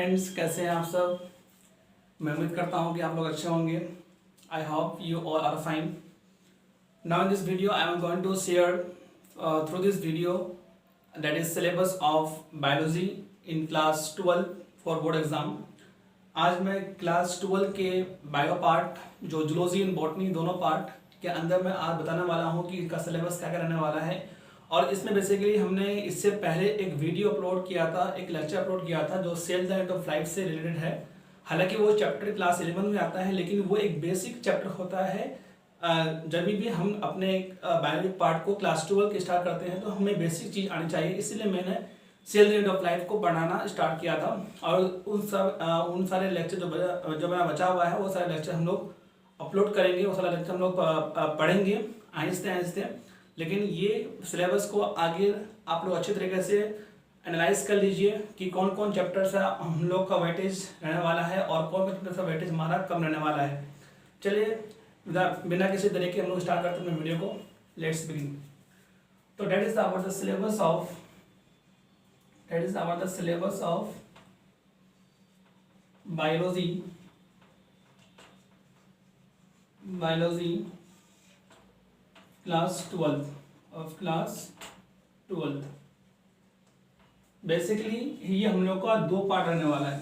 Friends, कैसे हैं आप सब। मैं उम्मीद करता हूं कि आप लोग अच्छे होंगे। I hope you all are fine. Now in this video I am going to share through this video that is syllabus of biology in class 12 for board exam. आज मैं क्लास 12 के बायो पार्ट, जो zoology and botany दोनों part के अंदर मैं आज बताने वाला हूं कि इसका सिलेबस क्या क्या रहने वाला है। और इसमें बेसिकली हमने इससे पहले एक वीडियो अपलोड किया था, एक लेक्चर अपलोड किया था जो cell the rate of life से रिलेटेड है। हालांकि वो चैप्टर क्लास 11 में आता है, लेकिन वो एक बेसिक चैप्टर होता है। जब भी हम अपने बायोलॉजी पार्ट को क्लास 12 के स्टार्ट करते हैं तो हमें बेसिक चीज़ आनी चाहिए, इसलिए मैंने cell the rate of life को पढ़ाना स्टार्ट किया था। और उन सारे लेक्चर जो मेरा बचा हुआ है वो सारे लेक्चर हम लोग अपलोड करेंगे, वो सारा लेक्चर हम लोग पढ़ेंगे आहिस्ते आहिस्ते। लेकिन ये सिलेबस को आगे आप लोग अच्छे तरीके से एनालाइज कर लीजिए कि कौन कौन चैप्टर से हम लोग का वेटेज रहने वाला है और कौन कौन चैप्टर का वेटेज हमारा कम रहने वाला है। चलिए बिना किसी तरीके हम लोग स्टार्ट करते हैं वीडियो को। Let's begin. तो that is about the syllabus of biology class 12। Basically ये हम लोग का दो पार्ट रहने वाला है।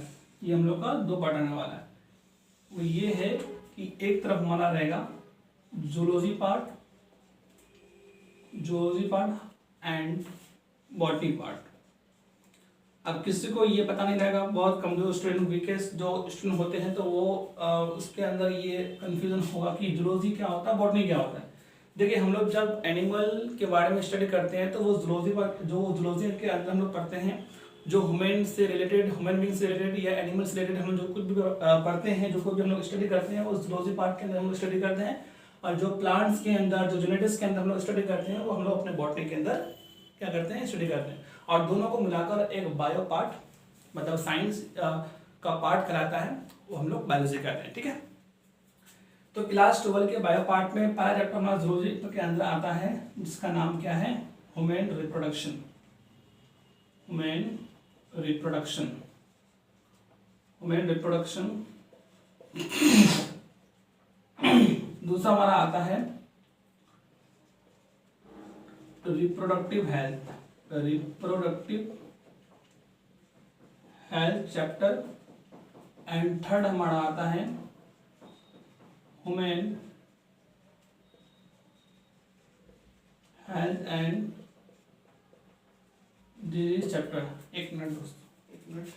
वो ये है कि एक तरफ हमारा रहेगा zoology part and botany part. अब किसी को ये पता नहीं रहेगा, बहुत कमजोर स्टूडेंट, वीकेस्ट जो स्टूडेंट होते हैं तो वो उसके अंदर ये कंफ्यूजन होगा कि जूलॉजी क्या होता है, बॉटनी क्या होता है। देखिए, हम लोग जब एनिमल के बारे में स्टडी करते हैं तो वो जूलॉजी के अंदर हम लोग पढ़ते हैं जो ह्यूमन बींग से रिलेटेड या एनिमल से रिलेटेड हम लोग जो कुछ भी पढ़ते हैं, जो कुछ भी हम लोग स्टडी करते हैं वो जूलॉजी पार्ट के अंदर हम लोग स्टडी करते हैं। और जो प्लांट्स के अंदर, जो जेनेटिक्स के अंदर हम लोग स्टडी करते हैं वो हम लोग अपने बॉटनी के अंदर क्या करते हैं, स्टडी करते हैं। और दोनों को मिलाकर एक बायो पार्ट, मतलब साइंस का पार्ट कहलाता है, वो हम लोग बायोलॉजी कहते हैं। ठीक है, तो क्लास 12 के बायो पार्ट में पहला चैप्टर हमारा जूलॉजी के अंदर आता है जिसका नाम क्या है, ह्यूमन रिप्रोडक्शन। दूसरा हमारा आता है reproductive health chapter. And third हमारा आता है human health and disease chapter. एक मिनट दोस्तों, एक मिनट,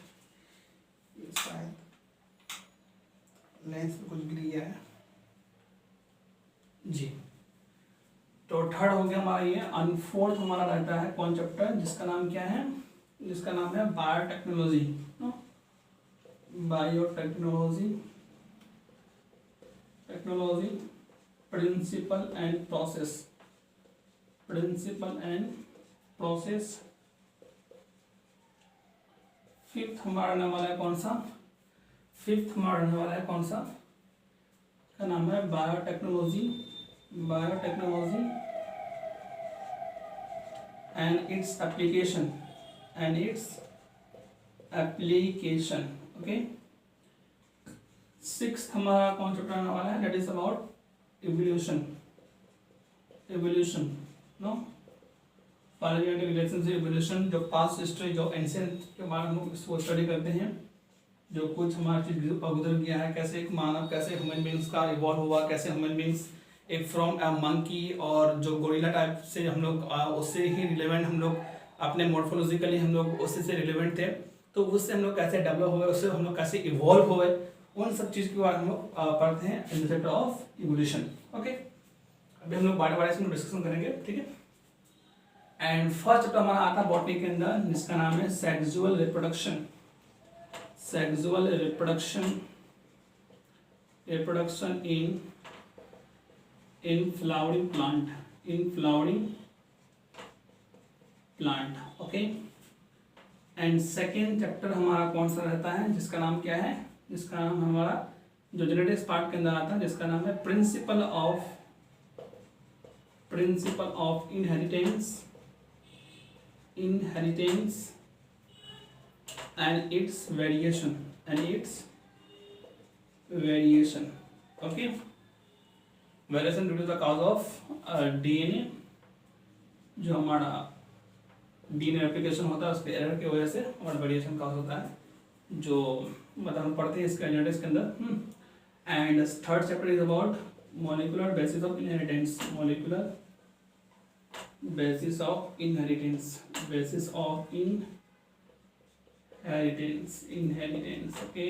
ये शायद लेंस पे कुछ गिर गया है जी। तो थर्ड हो गया हमारा ये। और फोर्थ हमारा रहता है कौन चैप्टर, जिसका नाम क्या है, जिसका नाम है biotechnology. Principle and process. Fifth हमारा रहने वाला है कौन सा, का नाम है biotechnology and its application. Okay, sixth हमारा कौन चैप्टर आने वाला है, that is about evolution. Evolution, जो पास्ट हिस्ट्री, जो एंशिएंट के बारे में हम इसको स्टडी करते हैं, जो कुछ हमारा चीज गुजर गया है, कैसे एक मानव, कैसे ह्यूमन बींग्स का इवॉल्व हुआ, कैसे ह्यूमन बींग्स एक फ्रॉम अ मंकी और जो गोरिल्ला टाइप से हम लोग उससे ही रिलेवेंट, हम लोग अपने मॉर्फोलॉजिकली हम लोग उससे से रिलेवेंट थे, तो उससे हम लोग कैसे डेवलप हुए, उससे हम लोग कैसे इवॉल्व हुए, उन सब चीज़ के बारे में हम लोग पढ़ते हैं in the chapter of evolution. Okay, अभी हम लोग बारे इसमें डिस्कशन करेंगे। ठीक है, एंड फर्स्ट चैप्टर हमारा आता है बॉटनी के अंदर, जिसका नाम है sexual reproduction in flowering plant. Okay, and second chapter हमारा कौन सा रहता है, जिसका नाम क्या है, जिसका नाम हमारा जो जेनेटिक्स पार्ट के अंदर आता है, जिसका नाम है principle of inheritance and its variation okay, variation due to the cause of DNA, जो हमारा DNA रेप्लिकेशन होता है उसके एरर की वजह से, और वेरिएशन कॉज होता है जो मतलब हम पढ़ते हैं इसके जेनेटिक्स के अंदर। And third chapter is about molecular basis of inheritance, molecular basis of inheritance okay.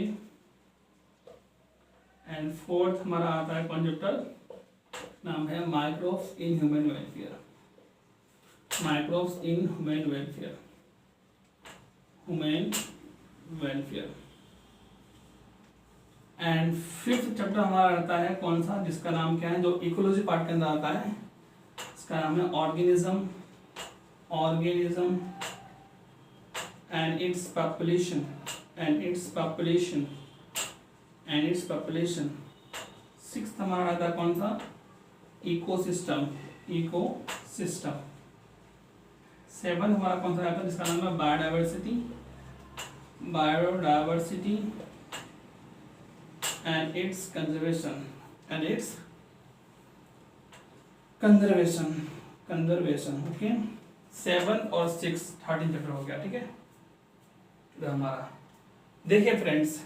And fourth हमारा आता है कौन चैप्टर, नाम है microbes in human welfare, microbes in human welfare. And fifth chapter हमारा रहता है कौन सा, जिसका नाम क्या है, जो इकोलॉजी पार्ट के अंदर आता है, इसका नाम है organism and its population. Sixth हमारा रहता है कौन सा, इकोसिस्टम। सेवन हमारा कौन सा रहता है, जिसका नाम है biodiversity and it's conservation okay. 7 और 6 13 चैप्टर हो गया, ठीक है। तो हमारा देखिए friends,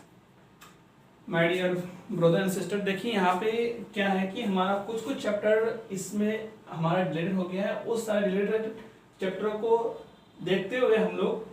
my dear brother and sister, देखिए यहाँ पे क्या है कि हमारा कुछ चैप्टर इसमें हमारा रिलेटेड हो गया है। उस सारे रिलेटेड चैप्टरों को देखते हुए हम लोग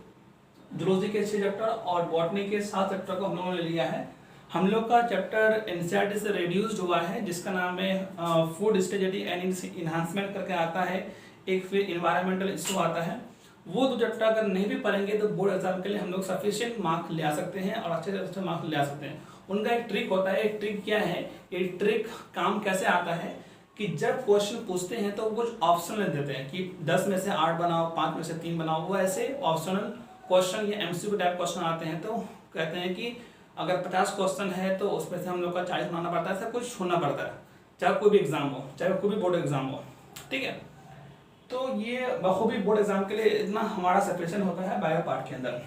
जूलॉजी के 6 चैप्टर और बॉटनी के 7 चैप्टर को हम लोगों ने लिया है। हम लोग का चैप्टर एनसीईआरटी से रिड्यूस्ड हुआ है, जिसका नाम है फूड स्टेबिलिटी एंड इन्हांसमेंट करके आता है, एक फिर इन्वायरमेंटल इशू आता है। वो 2 चैप्टर अगर नहीं भी पढ़ेंगे तो बोर्ड एग्जाम के लिए हम लोग सफिशिएंट मार्क्स ले आ सकते हैं और अच्छे से अच्छे मार्क्स ले आ सकते हैं। उनका एक ट्रिक होता है, एक ट्रिक क्या है, एक ट्रिक काम कैसे आता है कि जब क्वेश्चन पूछते हैं तो कुछ ऑप्शन देते हैं कि 10 में से 8 बनाओ, 5 में से 3 बनाओ। वो ऐसे ऑप्शनल क्वेश्चन या एमसीक्यू टाइप क्वेश्चन आते हैं, तो कहते हैं कि अगर 50 क्वेश्चन है तो उसमें से हम लोग का 40 बनाना पड़ता है, ऐसा कुछ होना पड़ता है, चाहे कोई भी एग्जाम हो, चाहे कोई भी बोर्ड एग्जाम हो, ठीक है। तो ये बखूबी बोर्ड एग्जाम के लिए इतना हमारा सेपरेशन होता है बायो पार्ट के अंदर।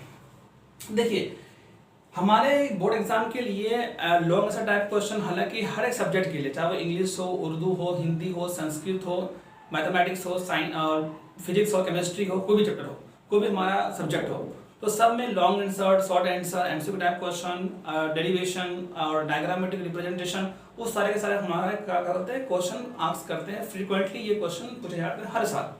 देखिए हमारे बोर्ड एग्जाम के लिए लॉन्ग आंसर टाइप क्वेश्चन, हालांकि हर एक सब्जेक्ट के लिए, चाहे वो इंग्लिश हो, उर्दू हो, हिंदी हो, संस्कृत हो, मैथमेटिक्स हो, साइंस और फिजिक्स हो, केमिस्ट्री हो, कोई भी चैप्टर हो, कोई भी हमारा सब्जेक्ट हो, तो सब में long answer, short answer, MCQ type question, derivation और डायग्रामेटिक रिप्रेजेंटेशन, वो सारे के सारे हमारा क्या करते हैं, क्वेश्चन आस्क करते हैं। फ्रीक्वेंटली ये क्वेश्चन पूछे जाते हैं हर साल।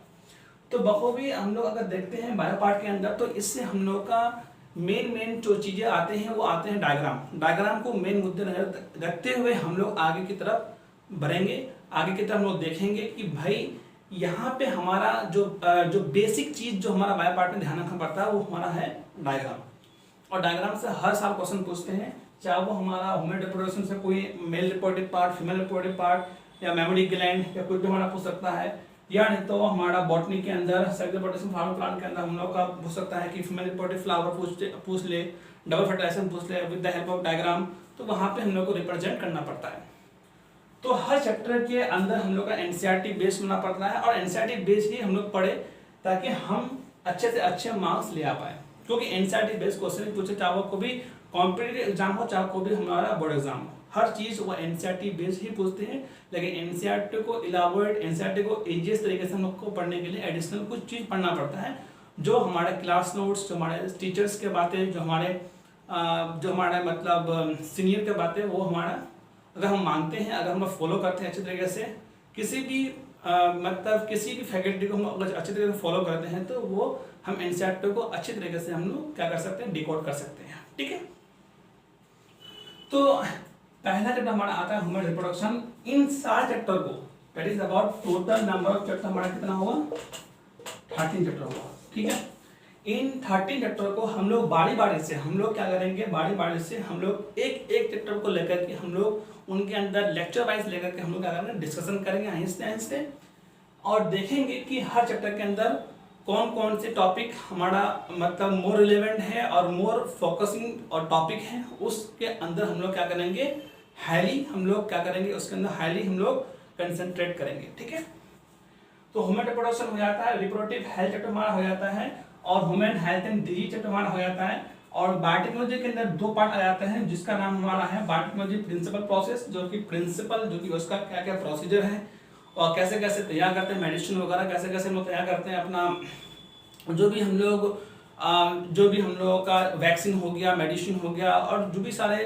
तो बखूबी हम लोग अगर देखते हैं बायो पार्ट के अंदर, तो इससे हम लोग का मेन जो चीज़ें आते हैं वो आते हैं डायग्राम को मेन मुद्दे नजर रखते हुए हम लोग आगे की तरफ बढ़ेंगे। आगे की तरफ हम लोग देखेंगे कि भाई यहाँ पे हमारा जो बेसिक चीज़ जो हमारा बायो पार्ट में ध्यान रखना पड़ता है वो हमारा है डायग्राम। और डायग्राम से हर साल क्वेश्चन पूछते हैं, चाहे वो हमारा ह्यूमन रिप्रोडक्शन से कोई male reproductive part, female reproductive part या मेमोरी ग्लैंड या कुछ भी हमारा पूछ सकता है, या नहीं तो हमारा बॉटनी के अंदर सेक्सुअल रिप्रोडक्शन फ्लावर प्लांट के अंदर हम लोग का पूछ सकता है कि फीमेल रिप्रोडक्टिव फ्लावर पूछ ले, डबल फर्टिलाइजेशन पूछ ले with the help of diagram. तो वहाँ पे हम लोग को रिप्रेजेंट करना पड़ता है। तो हर चैप्टर के अंदर हम लोग का एनसीईआरटी बेस होना पड़ता है, और एनसीईआरटी बेस ही हम लोग पढ़े ताकि हम अच्छे से अच्छे मार्क्स ले आ पाए। क्योंकि एनसीईआरटी बेस क्वेश्चन पूछे, चाहे वो कोई भी कॉम्पिटिटिव एग्जाम हो, चाहे कोई भी हमारा बोर्ड एग्जाम हो, हर चीज़ वो एनसीईआरटी बेस ही पूछते हैं। लेकिन एनसीईआरटी को इलाबोरेट, एनसीईआरटी को इजीएस्ट तरीके से हम लोग को पढ़ने के लिए एडिशनल कुछ चीज़ पढ़ना पड़ता है, जो हमारे क्लास नोट्स, जो हमारे टीचर्स के बातें, जो हमारे मतलब सीनियर के बातें, वो हमारा अगर हम मानते हैं, अगर हम फॉलो करते हैं अच्छे तरीके से, किसी भी मतलब किसी भी फैकल्टी को हम अगर अच्छे तरीके से फॉलो करते हैं, तो वो हम एनसीईआरटी को अच्छे तरीके से हम लोग क्या कर सकते हैं, डिकोड कर सकते हैं, ठीक है। तो पहला चैप्टर हमारा आता है ह्यूमन रिप्रोडक्शन। इन 4 चैप्टर को, that is about total number of chapter हमारा कितना होगा, 13 चैप्टर होगा, ठीक है। इन 13 चैप्टर को हम लोग बारी से हम लोग क्या करेंगे, बारी से हम लोग एक चैप्टर को लेकर के हम लोग उनके अंदर लेक्चर वाइज लेकर के हम लोग क्या करेंगे, डिस्कशन करेंगे आहिस्ते, और देखेंगे कि हर चैप्टर के अंदर कौन कौन से टॉपिक हमारा मतलब मोर रिलेवेंट है और मोर फोकसिंग और टॉपिक है, उसके अंदर हम लोग क्या करेंगे, उसके अंदर हाईली हम लोग कंसंट्रेट करेंगे, ठीक है। तो ह्यूमन रिप्रोडक्शन हो जाता है, रिप्रोडक्टिव हेल्थ चैप्टर हमारा हो जाता है, और human health and disease chapter हमारा हो जाता है, और बायोटेक्नोलॉजी के अंदर दो पार्ट आ जाते हैं, जिसका नाम हमारा है बायोटेक्नोलॉजी प्रिंसिपल प्रोसेस, जो कि उसका क्या क्या प्रोसीजर है और कैसे कैसे तैयार करते हैं मेडिसिन वगैरह, कैसे कैसे हम लोग तैयार करते हैं अपना जो भी हम लोगों का वैक्सीन हो गया, मेडिसिन हो गया और जो भी सारे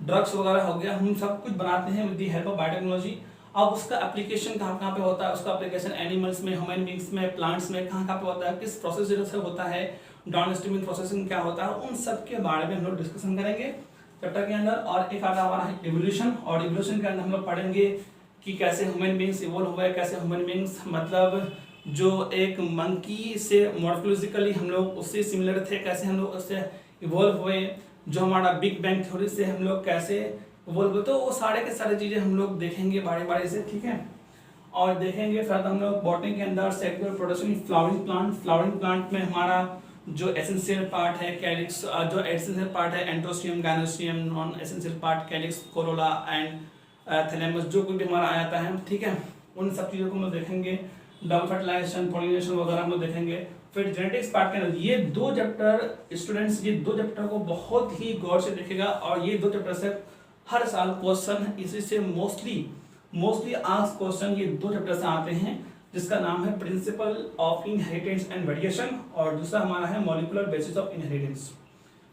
ड्रग्स वगैरह हो गया, हम सब कुछ बनाते हैं with the help of biotechnology. अब उसका एप्लीकेशन कहाँ पे होता है, उसका एप्लीकेशन एनिमल्स में, ह्यूमन बींग्स में, प्लांट्स में कहाँ पे होता है, किस प्रोसेस से होता है, डाउनस्ट्रीम प्रोसेसिंग क्या होता है, उन सब के बारे में हम लोग डिस्कशन करेंगे चैप्टर के अंदर। और एक आता हमारा है इवोल्यूशन, और इवोल्यूशन के अंदर हम लोग पढ़ेंगे कि कैसे ह्यूमन बींग्स इवोल्व हुए, कैसे ह्यूमन बींग्स मतलब जो एक मंकी से मॉर्फोलॉजिकली हम लोग उससे सिमिलर थे, कैसे हम लोग उससे इवोल्व हुए, जो हमारा बिग बैंग थ्योरी से हम लोग कैसे इवोल्व हुए, तो वो सारे के सारे चीज़ें हम लोग देखेंगे बारी बारी से, ठीक है। और देखेंगे फिर हम लोग बॉटनी के अंदर सेक्सुअल प्रोडक्शन फ्लावरिंग प्लांट में हमारा जो एसेंशियल पार्ट है कैलिक्स, जो एसेंशियल पार्ट है androecium, gynoecium, non essential part calyx, corolla and thalamus, जो कुछ भी हमारा आ जाता है, ठीक है, उन सब चीज़ों को हम लोग देखेंगे। डबल फर्टिलाइजेशन, पॉलिनेशन वगैरह हम लोग देखेंगे। फिर जेनेटिक्स पार्ट के अंदर ये दो चैप्टर स्टूडेंट्स, ये दो चैप्टर को बहुत ही गौर से देखेगा, और ये दो चैप्टर से हर साल क्वेश्चन इसी से मोस्टली आस्क्ड क्वेश्चन ये दो चैप्टर से आते हैं, जिसका नाम है principle of inheritance and variation, और दूसरा हमारा है molecular basis of inheritance.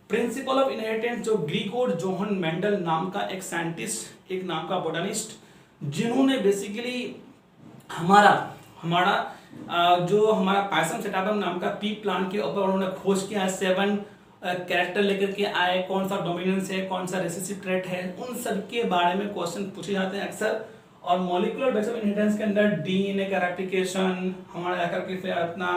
Principle of inheritance जो ग्रीगोर जोहन मेंडल नाम का एक साइंटिस्ट, एक नाम का बोटानिस्ट, जिन्होंने बेसिकली हमारा जो हमारा पायसम सेटाबम नाम का पी प्लांट के ऊपर उन्होंने खोज किया, 7 कैरेक्टर लेकर के आए, कौन सा डोमिनेंस है, कौन सा रिसेसिव ट्रेट है, उन सब के बारे में क्वेश्चन पूछे जाते हैं अक्सर। और मॉलिक्यूलर बेसिस ऑफ इनहेरिटेंस के अंदर डीएनए का रेप्लिकेशन, हमारा आकर के फिर अपना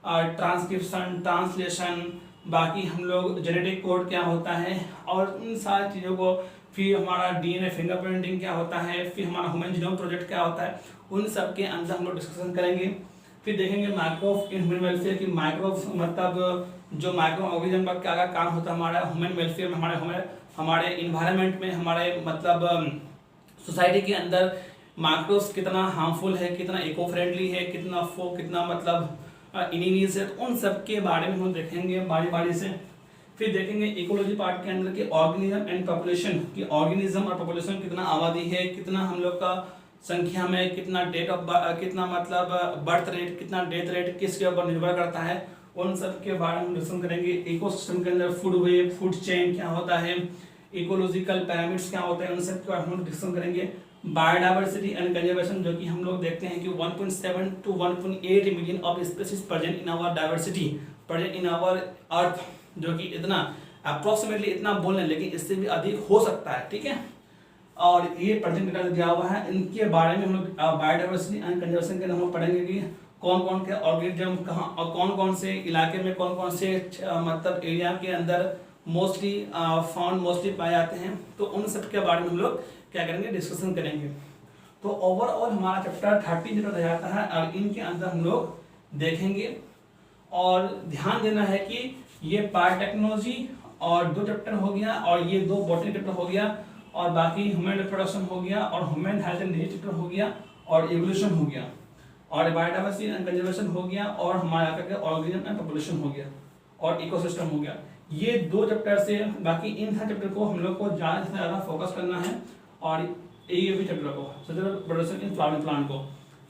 ट्रांसक्रिप्शन, ट्रांसलेशन, बाकी हम लोग जेनेटिक कोड क्या होता है, और उन सारी चीज़ों को, फिर हमारा डीएनए फिंगरप्रिंटिंग क्या होता है, फिर हमारा ह्यूमन जीनोम प्रोजेक्ट क्या होता है, उन सब के अंदर हम लोग डिस्कशन करेंगे। फिर देखेंगे माइक्रोब इन ह्यूमन वेलफेयर की, माइक्रोब मतलब जो माइक्रो ऑर्गेनिज्म का क्या काम होता है हमारा ह्यूमन वेलफेयर में, हमारे इन्वायरमेंट में, हमारे मतलब सोसाइटी के अंदर माइक्रोब्स कितना हार्मफुल है, कितना इको फ्रेंडली है, कितना मतलब इनिमीज है, तो उन सब के बारे में हम देखेंगे बारी बारी से। फिर देखेंगे इकोलॉजी पार्ट के अंदर के ऑर्गेनिज्म एंड पॉपुलेशन की, ऑर्गेनिज्म और पॉपुलेशन कितना आबादी है, कितना हम लोग का संख्या में, कितना कितना मतलब बर्थ रेट, कितना डेथ रेट किसके ऊपर निर्भर करता है, उन सब के बारे में डिस्कशन करेंगे। इकोसिस्टम के अंदर फूड वेब, फूड चेन क्या होता है, इकोलॉजिकल पैरामीटर्स क्या होते हैं, उन सब के बारे में डिस्कशन करेंगे। बायोडाइवर्सिटी एंड कंजर्वेशन, जो कि हम लोग देखते हैं कि 1.7 to 1.8 million of species present in our diversity, present in our earth, जो कि इतना अप्रोक्सीमेटली इतना बोल रहे हैं, लेकिन इससे भी अधिक हो सकता है, ठीक है। और ये प्रेजेंट डेटा दिया हुआ है, इनके बारे में हम लोग बायोडाइवर्सिटी एंड कंजर्वेशन के अंदर हम लोग पढ़ेंगे कि कौन कौन के ऑर्गेनिज्म कहाँ और कौन कौन से इलाके में, कौन कौन से मतलब एरिया के अंदर मोस्टली पाए जाते हैं, तो उन सब के बारे में हम लोग क्या करेंगे, डिस्कशन करेंगे। तो ओवरऑल हमारा चैप्टर 30 चैप्टर रह जाता है, और इनके अंदर हम लोग देखेंगे। और ध्यान देना है कि ये बायोटेक्नोलॉजी और 2 चैप्टर हो गया, और ये 2 बॉटनी चैप्टर हो गया, और बाकी ह्यूमन रिप्रोडक्शन हो गया, और human health and disease chapter हो गया, और इवोल्यूशन हो गया, और बायोडाइवर्सिटी एंड कंजर्वेशन हो गया, और हमारे आकर के ऑर्गेनिज्म एंड पॉपुलेशन हो गया, और इकोसिस्टम हो गया। ये 2 चैप्टर से, बाकी इन 7 चैप्टर को हम लोग को ज़्यादा से ज़्यादा फोकस करना है, और ये भी चैप्टर को प्रोडक्शन इन फ्लावरिंग प्लांट को।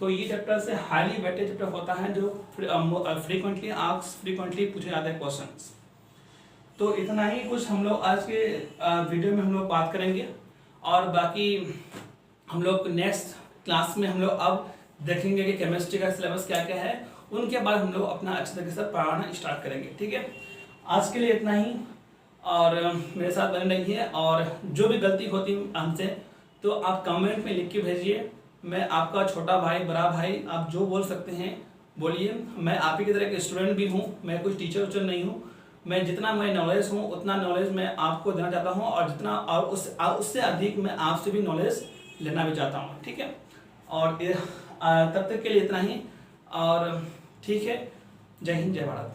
तो ये चैप्टर से हाईली वेटेड चैप्टर होता है, जो फ्रीक्वेंटली पूछे जाते हैं क्वेश्चंस। तो इतना ही कुछ हम लोग आज के वीडियो में हम लोग बात करेंगे, और बाकी हम लोग नेक्स्ट क्लास में हम लोग अब देखेंगे कि केमिस्ट्री का सिलेबस क्या क्या है, उनके बाद हम लोग अपना अच्छे तरीके से पढ़ाना स्टार्ट करेंगे, ठीक है। आज के लिए इतना ही, और मेरे साथ बने रहिए, और जो भी गलती होती हमसे तो आप कमेंट में लिख के भेजिए। मैं आपका छोटा भाई, बड़ा भाई, आप जो बोल सकते हैं बोलिए। मैं आप ही की तरह के स्टूडेंट भी हूँ, मैं कोई टीचर उचर नहीं हूँ। मैं जितना मैं नॉलेज हूँ उतना नॉलेज मैं आपको देना चाहता हूँ, और जितना और उससे अधिक मैं आपसे भी नॉलेज लेना भी चाहता हूँ, ठीक है। और तब तक के लिए इतना ही, और ठीक है। जय हिंद, जय भारत।